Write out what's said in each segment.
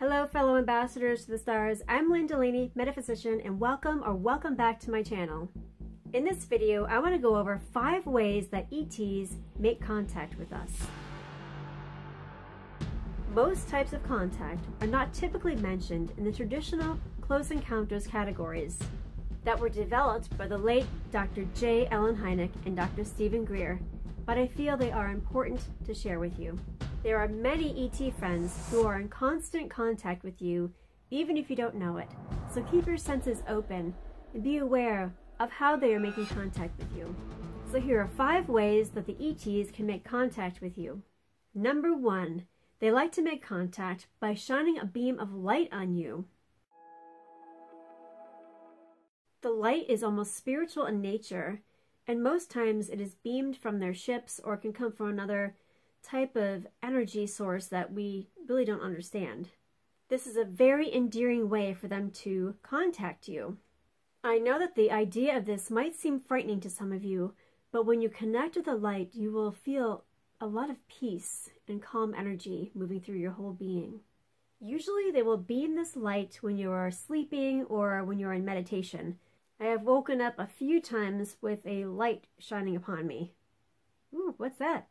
Hello fellow ambassadors to the stars, I'm Lynn Delaney, metaphysician, and welcome back to my channel. In this video, I want to go over 5 ways that ETs make contact with us. Most types of contact are not typically mentioned in the traditional close encounters categories that were developed by the late Dr. J. Allen Hynek and Dr. Stephen Greer, but I feel they are important to share with you. There are many ET friends who are in constant contact with you, even if you don't know it. So keep your senses open and be aware of how they are making contact with you. So here are 5 ways that the ETs can make contact with you. Number 1, they like to make contact by shining a beam of light on you. The light is almost spiritual in nature, and most times it is beamed from their ships or can come from another type of energy source that we really don't understand. This is a very endearing way for them to contact you. I know that the idea of this might seem frightening to some of you, but when you connect with the light, you will feel a lot of peace and calm energy moving through your whole being. Usually they will beam this light when you are sleeping or when you're in meditation. I have woken up a few times with a light shining upon me. Ooh, what's that?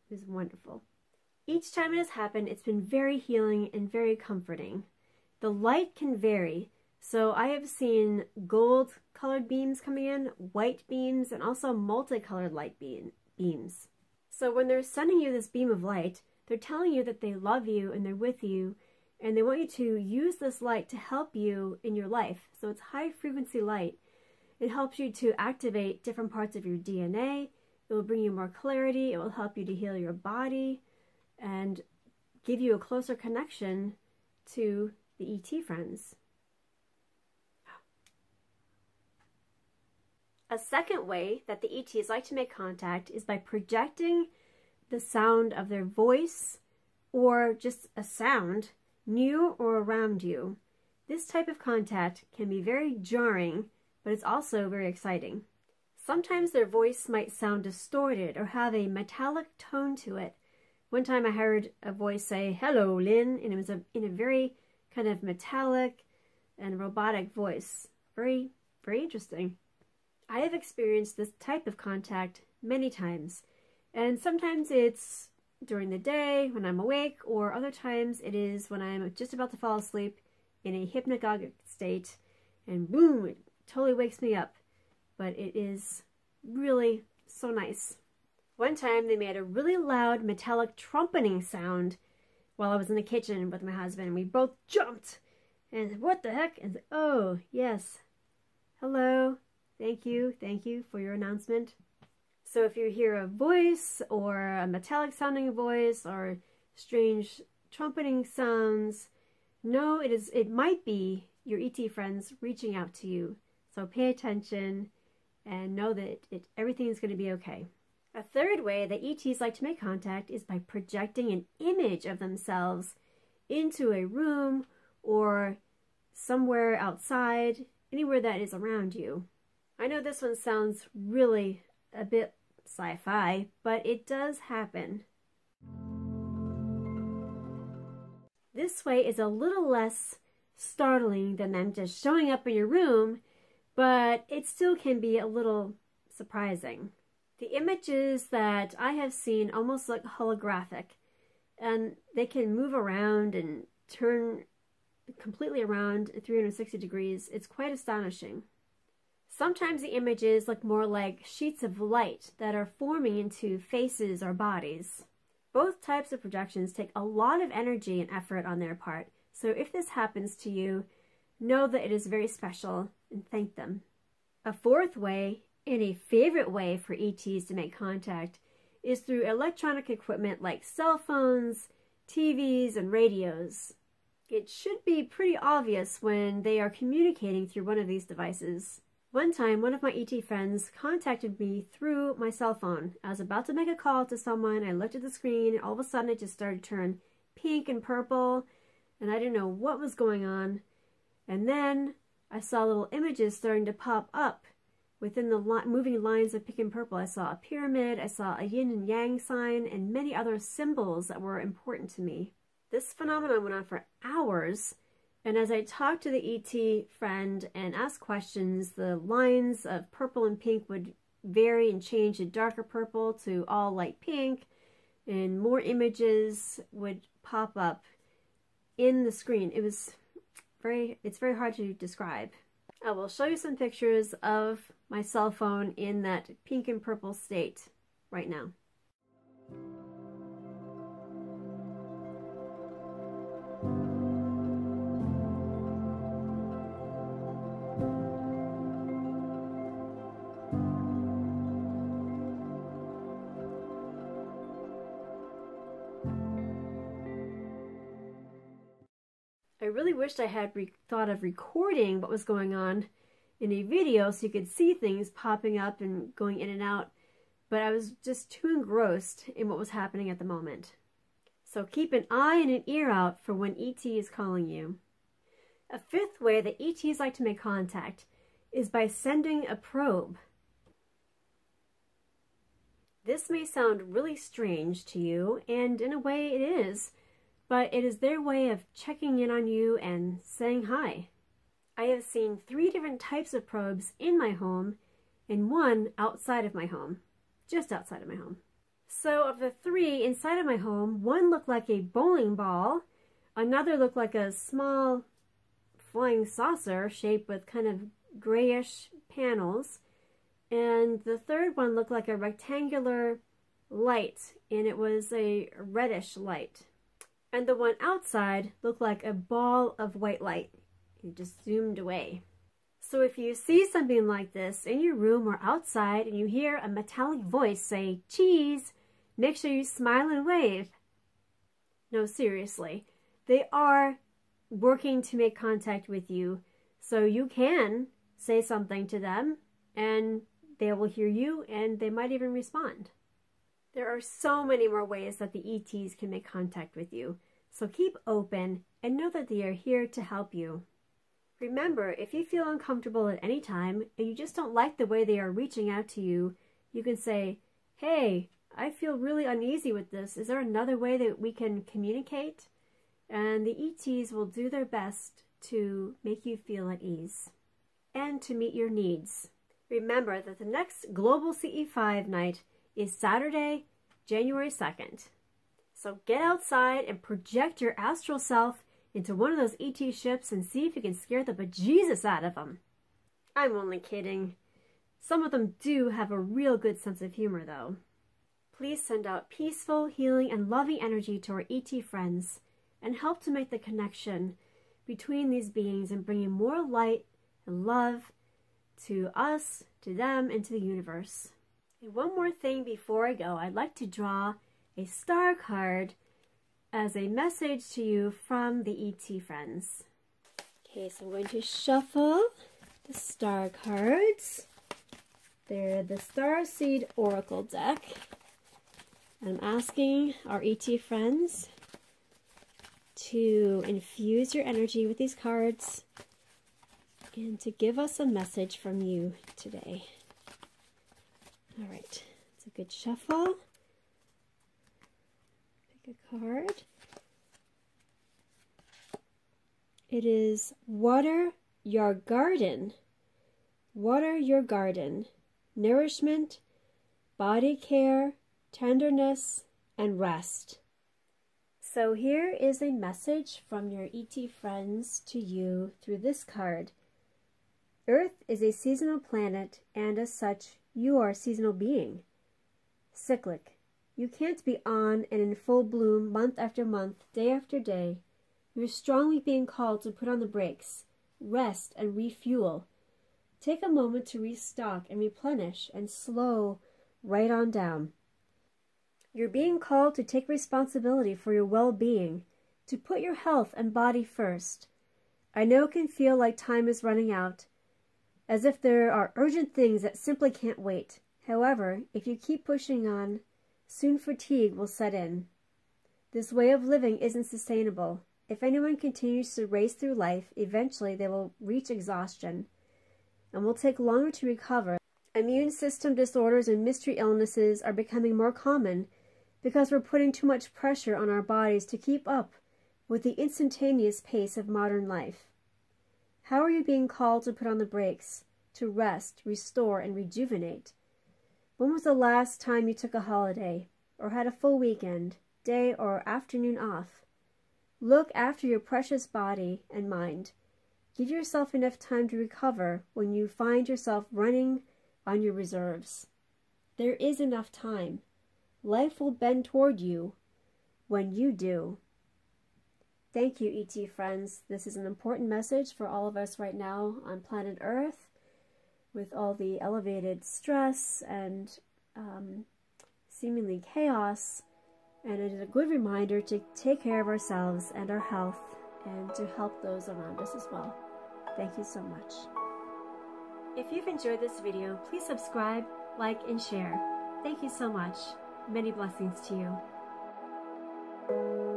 It was wonderful. Each time it has happened, it's been very healing and very comforting. The light can vary, so I have seen gold colored beams coming in, white beams, and also multicolored light beams. So when they're sending you this beam of light, they're telling you that they love you and they're with you, and they want you to use this light to help you in your life. So it's high frequency light. It helps you to activate different parts of your DNA. It will bring you more clarity. It will help you to heal your body and give you a closer connection to the ET friends. A second way that the ETs like to make contact is by projecting the sound of their voice or just a sound near or around you. This type of contact can be very jarring, but it's also very exciting. Sometimes their voice might sound distorted or have a metallic tone to it. One time I heard a voice say, "Hello, Lynn," and it was in a very kind of metallic and robotic voice. Very, very interesting. I have experienced this type of contact many times, and sometimes it's during the day when I'm awake, or other times it is when I'm just about to fall asleep in a hypnagogic state, and boom, it totally wakes me up. But it is really so nice. One time they made a really loud metallic trumpeting sound while I was in the kitchen with my husband, and we both jumped and what the heck, and oh yes, hello, thank you for your announcement. So if you hear a voice or a metallic sounding voice or strange trumpeting sounds, know it might be your ET friends reaching out to you. So pay attention and know that everything is going to be okay. A third way that ETs like to make contact is by projecting an image of themselves into a room or somewhere outside, anywhere that is around you. I know this one sounds really a bit sci-fi, but it does happen. This way is a little less startling than them just showing up in your room, but it still can be a little surprising. The images that I have seen almost look holographic, and they can move around and turn completely around at 360 degrees. It's quite astonishing. Sometimes the images look more like sheets of light that are forming into faces or bodies. Both types of projections take a lot of energy and effort on their part, so if this happens to you, know that it is very special and thank them. A fourth way, and a favorite way for ETs to make contact, is through electronic equipment like cell phones, TVs, and radios. It should be pretty obvious when they are communicating through one of these devices. One time, one of my ET friends contacted me through my cell phone. I was about to make a call to someone, I looked at the screen, and all of a sudden it just started to turn pink and purple, and I didn't know what was going on. And then I saw little images starting to pop up within the moving lines of pink and purple. I saw a pyramid, I saw a yin and yang sign, and many other symbols that were important to me. This phenomenon went on for hours, and as I talked to the ET friend and asked questions, the lines of purple and pink would vary and change to darker purple to all light pink, and more images would pop up in the screen. It's very hard to describe. I will show you some pictures of my cell phone in that pink and purple state right now. I really wished I had thought of recording what was going on in a video so you could see things popping up and going in and out, but I was just too engrossed in what was happening at the moment. So keep an eye and an ear out for when ET is calling you. A fifth way that ETs like to make contact is by sending a probe. This may sound really strange to you, and in a way it is, but it is their way of checking in on you and saying hi. I have seen 3 different types of probes in my home and 1 outside of my home, just outside of my home. So of the 3 inside of my home, 1 looked like a bowling ball, another looked like a small flying saucer shaped with kind of grayish panels, and the 3rd one looked like a rectangular light, and it was a reddish light. And the one outside looked like a ball of white light. It just zoomed away. So if you see something like this in your room or outside and you hear a metallic voice say, "Cheese," make sure you smile and wave. No, seriously. They are working to make contact with you, so you can say something to them and they will hear you and they might even respond. There are so many more ways that the ETs can make contact with you, so keep open and know that they are here to help you. Remember, if you feel uncomfortable at any time and you just don't like the way they are reaching out to you, you can say, "Hey, I feel really uneasy with this. Is there another way that we can communicate?" And the ETs will do their best to make you feel at ease and to meet your needs. Remember that the next Global CE5 night is Saturday, January 2nd. So get outside and project your astral self into one of those ET ships and see if you can scare the bejesus out of them. I'm only kidding. Some of them do have a real good sense of humor, though. Please send out peaceful, healing, and loving energy to our ET friends and help to make the connection between these beings and bringing more light and love to us, to them, and to the universe. And one more thing before I go, I'd like to draw a star card as a message to you from the ET friends. Okay, so I'm going to shuffle the star cards. They're the Starseed Oracle deck. I'm asking our ET friends to infuse your energy with these cards and to give us a message from you today. All right, it's a good shuffle. Pick a card. It is water your garden. Water your garden. Nourishment, body care, tenderness, and rest. So here is a message from your ET friends to you through this card. Earth is a seasonal planet, and as such, you are a seasonal being. Cyclic. You can't be on and in full bloom month after month, day after day. You're strongly being called to put on the brakes, rest, and refuel. Take a moment to restock and replenish and slow right on down. You're being called to take responsibility for your well-being, to put your health and body first. I know it can feel like time is running out, as if there are urgent things that simply can't wait. However, if you keep pushing on, soon fatigue will set in. This way of living isn't sustainable. If anyone continues to race through life, eventually they will reach exhaustion and will take longer to recover. Immune system disorders and mystery illnesses are becoming more common because we're putting too much pressure on our bodies to keep up with the instantaneous pace of modern life? How are you being called to put on the brakes, to rest, restore, and rejuvenate? When was the last time you took a holiday, or had a full weekend, day or afternoon off? Look after your precious body and mind. Give yourself enough time to recover when you find yourself running on your reserves. There is enough time. Life will bend toward you when you do. Thank you, ET friends. This is an important message for all of us right now on planet Earth, with all the elevated stress and seemingly chaos. And it is a good reminder to take care of ourselves and our health and to help those around us as well. Thank you so much. If you've enjoyed this video, please subscribe, like, and share. Thank you so much. Many blessings to you.